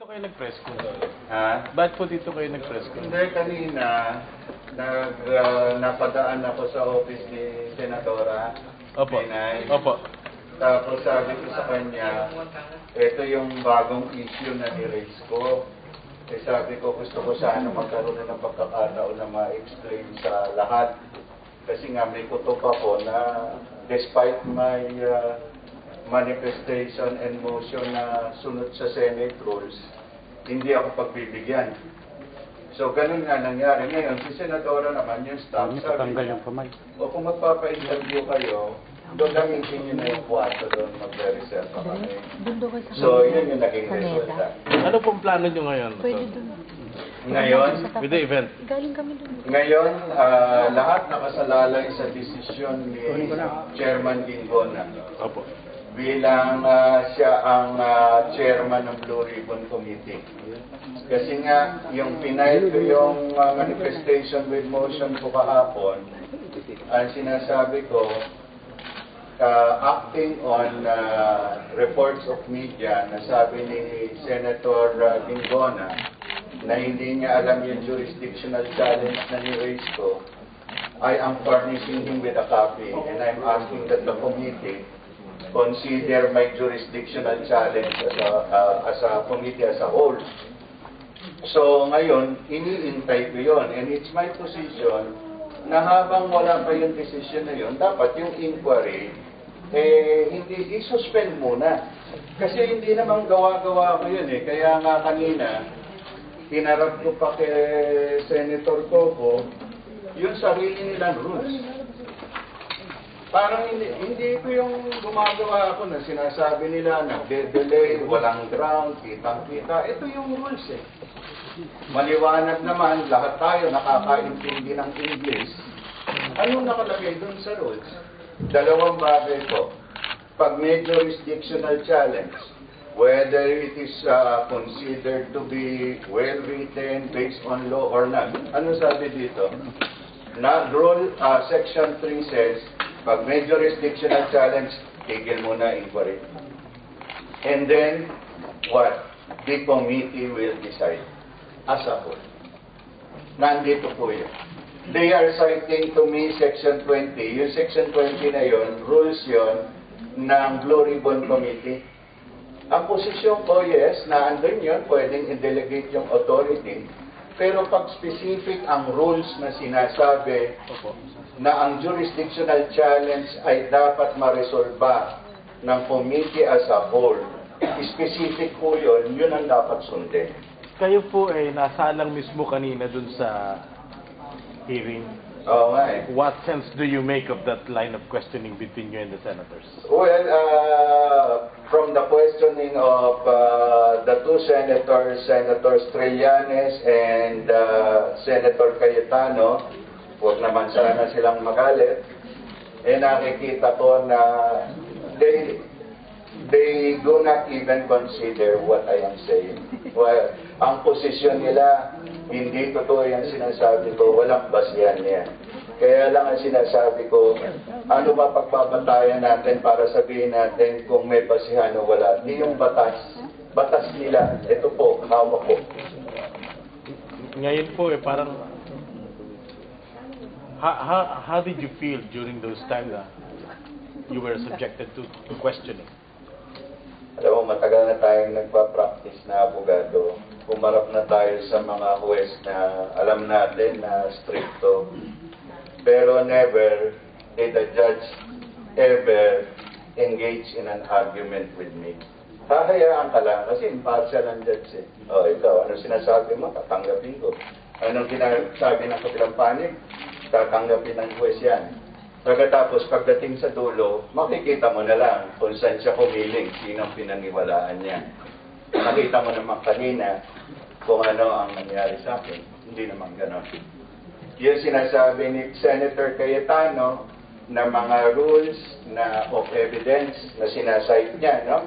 dito kayo nag-press con? Ha? Ba't po dito kayo nag-press con? Hindi, kanina, napadaan ako sa office ni Senadora Opo. Binay. Opo. Tapos sabi ko sa kanya, ito yung bagong issue na ni-raise ko. Eh sabi ko, gusto ko sana magkaroon na ng pagkakataon na ma-explain sa lahat. Kasi nga may kutob ako na despite my manifestation and motion na sunod sa Senate rules, hindi ako pagbibigyan. So, ganun nga nangyari. Ngayon, si Senadora naman yung staff, sabi niya, o kung magpapa-interview kayo, doon gamitin nyo na yung kwarto doon, mag-reserve pa kami. So, yun yung naging resulta. Ano pong plano nyo ngayon? Pwede doon. Ngayon, With the event? Galing kami doon. ngayon, lahat nakasalalay sa desisyon ni Chairman Dingona. Opo. Bilang siya ang chairman ng Blue Ribbon Committee. Kasi nga, yung pinay ko yung manifestation with motion ko kahapon, ang sinasabi ko, acting on reports of media na sabi ni Senator Dingona na hindi niya alam yung jurisdictional challenge na ni-raise ko, I am furnishing him with a copy and I'm asking that the committee consider my jurisdictional challenge as a committee as a whole. So ngayon, iniintay ko yun. And it's my position na habang wala pa yung decision na yun, dapat yung inquiry, hindi i-suspend muna. Kasi hindi naman gawa-gawa ko yun eh. Kaya nga kanina, hinarap ko pa kay Senator Coco, yung sarili nilang rules. Parang hindi ko yung gumagawa ako na sinasabi nila na delay, walang ground, kitang-kita. Ito yung rules eh. Maliwanag naman, lahat tayo nakakaintindi ng English. Anong nakalagay dun sa rules? Dalawang bagay ko. Pag may jurisdictional challenge, whether it is considered to be well-written, based on law or not. Ano sabi dito? Rule Section 3 says, pag may jurisdictional challenge, tigil muna inquiry. And then, what? The committee will decide as a whole. Nandito po yun. They are citing to me Section 20. Yung Section 20 na yun, rules yun ng Blue Ribbon Committee. Ang posisyon ko, yes, na andun yun, pwedeng i-delegate yung authority. Pero pag specific ang rules na sinasabi na ang jurisdictional challenge ay dapat maresolba ng committee as a whole, specific po yun, yun ang dapat sundin. Kayo po ay nasalang mismo kanina dun sa hearing. Oo nga eh. What sense do you make of that line of questioning between you and the senators? Well, from the questioning of the two senators, Senators Trillanes and Senator Cayetano, huwag naman sana silang magalit, nakikita ko na they do not even consider what I am saying. Well, ang posisyon nila, hindi totoo yung sinasabi ko, walang basihan yan. Kaya lang ang sinasabi ko, ano ba pagbabantayan natin para sabihin natin kung may basihan o wala? Hindi yung batas nila, ito po, hawak ko. Ngayon po parang, how did you feel during those times na you were subjected to questioning? Alam mo, matagal na tayong nagpa-practice na abogado. Pumarap na tayo sa mga huwes na alam natin na stricto. Pero never did the judge ever engage in an argument with me. Hahayaan ka lang kasi impartial ang judge eh. O ikaw, ano sinasabi mo? Tatanggapin ko. Anong sinasabi ng kabilang panig? Tatanggapin ng huwes yan. Pagkatapos, pagdating sa dulo, makikita mo na lang kung saan siya kumiling, sinong pinaniwalaan niya. Nakita mo naman kanina kung ano ang nangyari sa akin. Hindi naman ganon. Yung sinasabi ni Senator Cayetano na mga rules na of evidence na sinasite niya, no?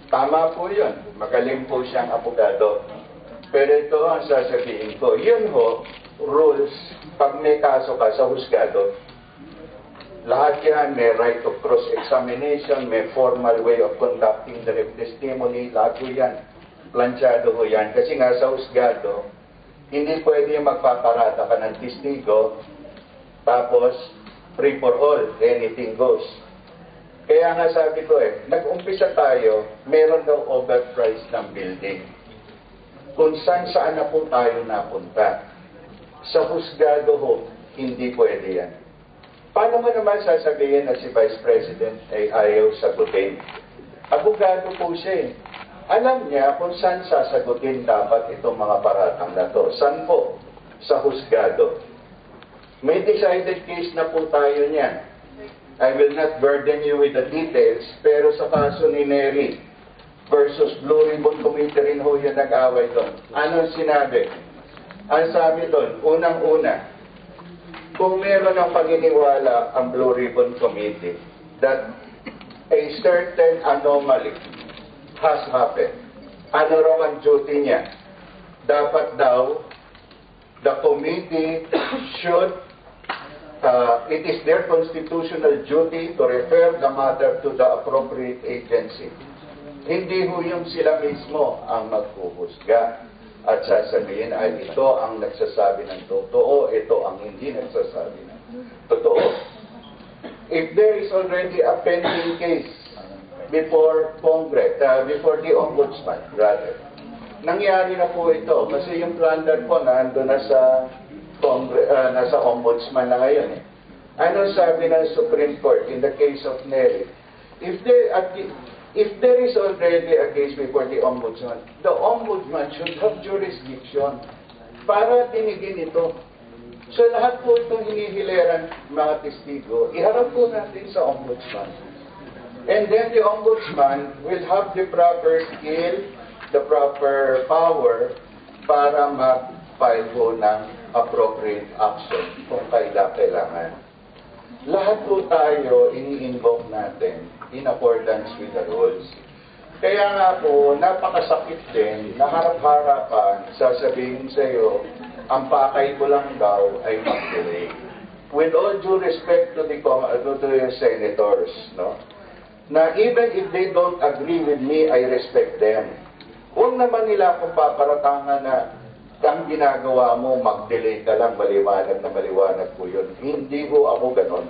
Tama po yun. Magaling po siyang abogado. Pero ito ang sasabihin ko. Yun ho, rules, pag may kaso ka sa husgado, lahat yan may right of cross-examination, may formal way of conducting the testimony, lahat po yan. planchado ho yan. Kasi nga sa husgado, hindi pwede magpaparada ka ng testigo, tapos free for all, anything goes. Kaya nga sabi ko nag-umpisa tayo, meron daw overprice ng building. Kung saan na po tayo napunta. Sa husgado ho, hindi pwede yan. Paano mo naman sasabihin na si Vice President ay ayaw sagutin? Abogado po siya Alam niya kung saan sasagutin dapat itong mga paratang na to. Saan po? Sa husgado. May decided case na po tayo niyan. I will not burden you with the details, pero sa kaso ni Nery versus Blue Ribbon Committee rin ho yung nag-away doon. Anong sinabi? Ang sabi doon, unang-una, kung meron ng paniniwala ang Blue Ribbon Committee that a certain anomaly has happened, ano raw ang duty niya? Dapat daw, the committee should it is their constitutional duty to refer the matter to the appropriate agency. Hindi ho yung sila mismo ang maghuhusga at sasabihin ay ito ang nagsasabi ng totoo, ito ang hindi nagsasabi ng totoo. If there is already a pending case before Congress, before the Ombudsman, rather, nangyari na po ito kasi yung plunder po nandun na sa nasa Ombudsman na ngayon Ano sabi ng Supreme Court in the case of Nery? If there is already a case before the Ombudsman should have jurisdiction para tinigin ito. So lahat po itong hinihileran mga testigo, iharap po natin sa Ombudsman. And then the Ombudsman will have the proper skill, the proper power para mag-file po ng appropriate action kung kailangan. Lahat po tayo ini-invoke natin in accordance with the rules. Kaya nga po, napakasakit din na harap-harapan sasabihin sa iyo, ang pakay ko lang daw ay mag-delay. With all due respect to the senators, no? Na even if they don't agree with me, I respect them. Huwag naman nila kung paparatangan na ang ginagawa mo, mag-delay ka lang, maliwanag na maliwanag po yun. Hindi ko ako ganon.